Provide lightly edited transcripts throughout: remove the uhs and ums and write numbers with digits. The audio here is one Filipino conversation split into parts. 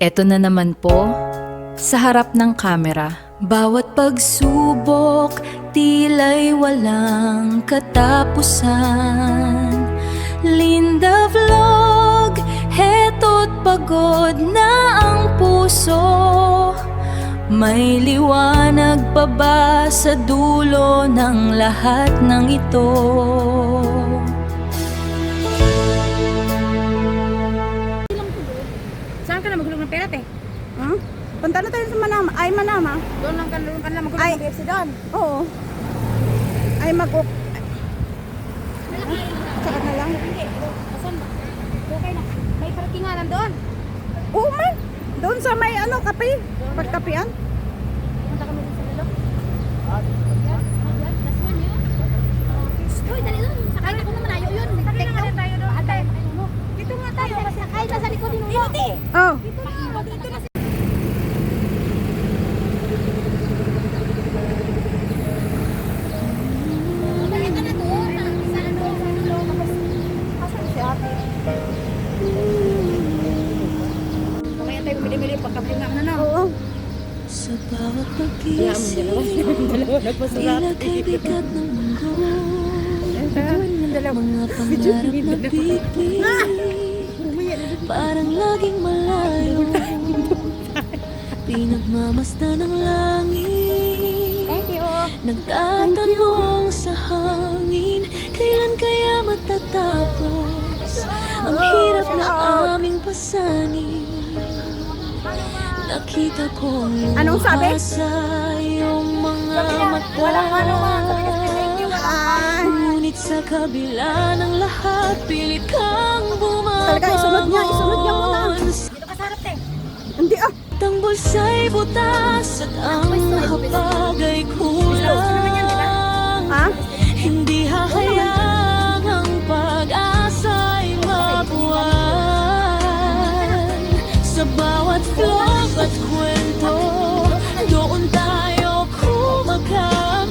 Eto na naman po, sa harap ng kamera. Bawat pagsubok, tila'y walang katapusan. Linda Vlog, heto't pagod na ang puso. May liwanag pa ba sa dulo ng lahat ng ito? Saan ka na maghulog ng pera, te? Huh? Punta na tayo sa Manama. Ay, Manama. Doon lang ka na maghulog Ay. ng KFC doon. Oo. Ay, Saka na lang. Hindi. Saan ba? Okay na. May parkingan doon. Oo man. Doon sa may kape. Pagkapian. Punta kami doon sa lalo. Yan. Last one yun. Uy, dali doon. Sakay na kung naman ayaw yun. Sakay na tayo doon. Dito nga tayo. Sakay na sa likod din. Dito, Oh. Dito na. Dito na. Dali ka na doon. Sa ano? Asan si ate? Mamaya tayo bumili-bili pagkapinga na na. Oo. Sa bawat pag-isip, tila kay bigat ng mundo. Mga pangarap na bigli, parang laging malayo. Pinagmamasdan ng langit, Thank you. nagtatanong sa hangin, kailan kaya matatapos ang hirap na aming pasanin. Nakita ko yung Anong sabi? sa iyong mga mata. Walang ano man. Sabi kasi thank you. Ay. Ngunit sa kabila ng lahat, pilit kang bumabangon. Talaga, isunod niya muna. Dito ka sa harap, te. Hindi Ang bulsa'y butas at ang hapag ay kulang. Ha? Hindi hahayang ang pag-asa'y mabuwan. Sa bawat vlog at kwento, doon tayo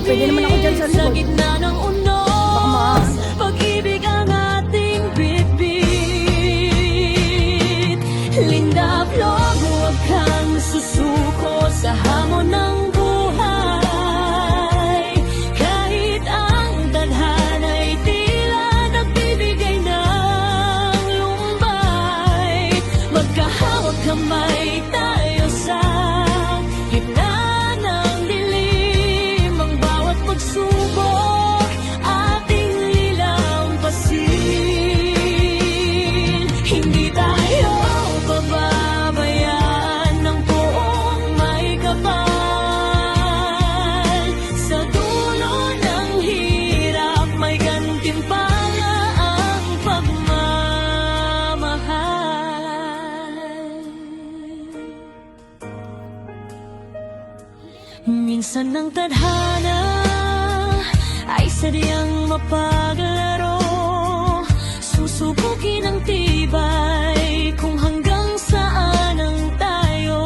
Pwede naman ako dyan kumakapit sa sa likod. gitna ng unos. Pag-ibig ang ating bitbit. Linda Vlog, huwag kang susuko sa hamon ng buhay. Kahit ang tadhana'y tila nagbibigay ng lumbay. Magkahawag kamay tayo sa gitna ng dilim. Ang bawat pagsubok ating lilampasin. Hindi tayo pababayaan ng buong may kapal. Sa dulo ng hirap may gantimpala ang pagmamahal. Minsan ng tadhana ay sadyang mapaglaro. Susubukin ang tibay kung hanggang saan ang tayo.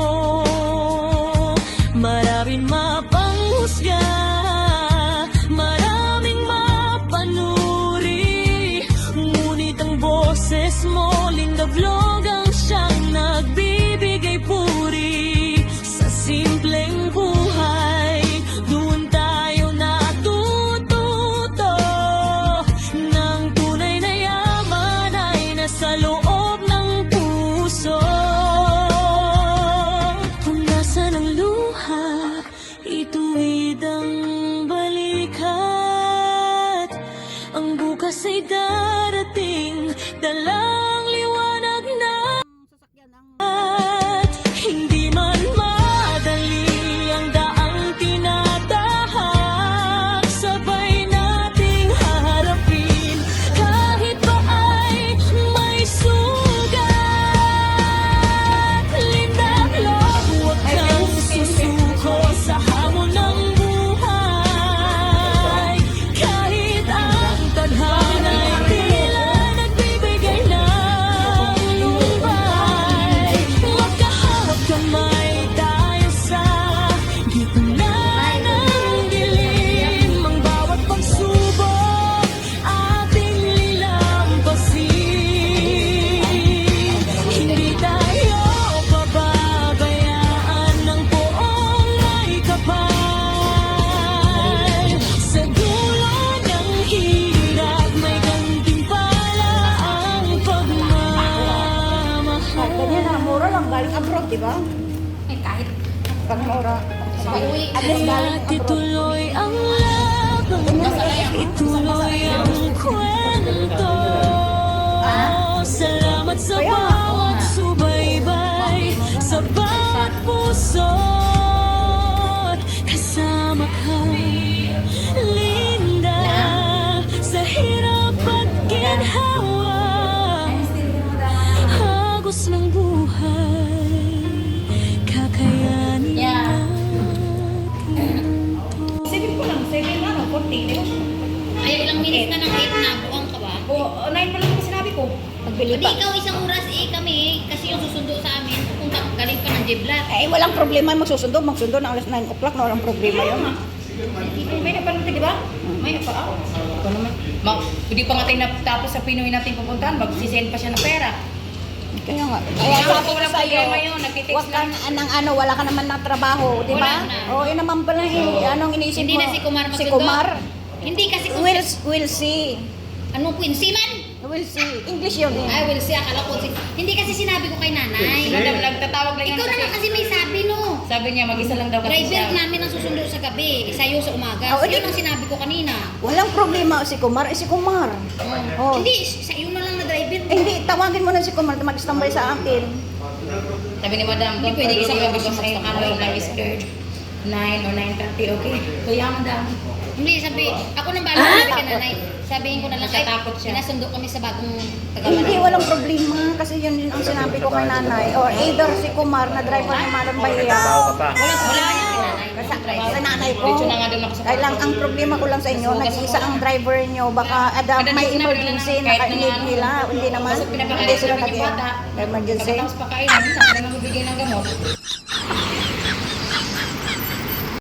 Maraming mapanghusga, maraming mapanuri. Ngunit ang boses mo, Linda Vlog, ang siyang nagbibigay puri. Sa simpleng buhay, doon tayo natututo. Ng tunay na yaman ay nasa loob ng galing abroad, di ba? Eh, kahit Pag maura. pauwi. At least galing abroad. Ituloy ang laban, ituloy ang kwento. Salamat sa bawat subaybay, sa bawat puso't kasama ka, Linda, sa hirap at ginhawa, hagos ng buhay, kakayanin natin to. 7 ko lang, 7 na, 14. Ay, ilang minutes na ng 8 na. Buong ka ba? O, 9 pa lang yung sinabi ko. Hindi ikaw isang oras kami kasi yung susundo sa amin pupunta galing pa ng Jiblat. Eh, walang problema magsusundo ng alas 9 o'clock na walang problema yun. May napanood di ba? May pa. Ito naman. Hindi pa nga tayo natapos sa Pinoy natin pupuntahan, magsisend pa siya ng pera. Kaya nga. Kaya Kaya ako walang problema yun, nagtitext Huwag ka lang. ng ano, wala ka naman na trabaho, di ba? Wala na. Oo, yun naman pala anong iniisip Hindi mo? na si Kumar Si magsundo. Kumar? Hindi kasi kung We'll see. anong Quincy man? We'll see. English yun eh. Ay, will see. Akala ko hindi kasi sinabi ko kay Si nanay. Madam nagtatawag lang yan Ikaw naman kasi may sabi no. Sabi niya, mag-isa lang daw kasi siya. Driver namin ang susundo sa gabi, sa'yo sa umaga. Oh, Yun ang sinabi ko kanina. Walang problema si Kumar. Si Kumar. Oh. Hindi, sa'yo na lang na driver. Eh, hindi, tawagin mo na si Kumar na mag-standby sa akin. Sabi ni Madam, Hindi pwede isang gabi because siya I know lang is third. 9 or 9:30, okay? Kaya Madam. Hindi, ako nang bahala sabi kay nanay. Sabihin ko na lang, Natatakot siya. Pinasundo kami sa bagong Hindi, Tagawala. walang problema. Kasi yun din ang sinabi ko kay nanay. Or either si Kumar na driver ni Malang Bahia. Wala yan si nanay. Sa nanay ko. Dito na nga doon ako sa Kaya lang, ang problema ko lang sa inyo, nag-iisa ang driver nyo. Baka may emergency na kainid nila. Hindi naman. Kasi Hindi pinapakain sila namin yung bata. nag-emergency. Pagkatapos pakain, hindi na bibigyan ng gamot.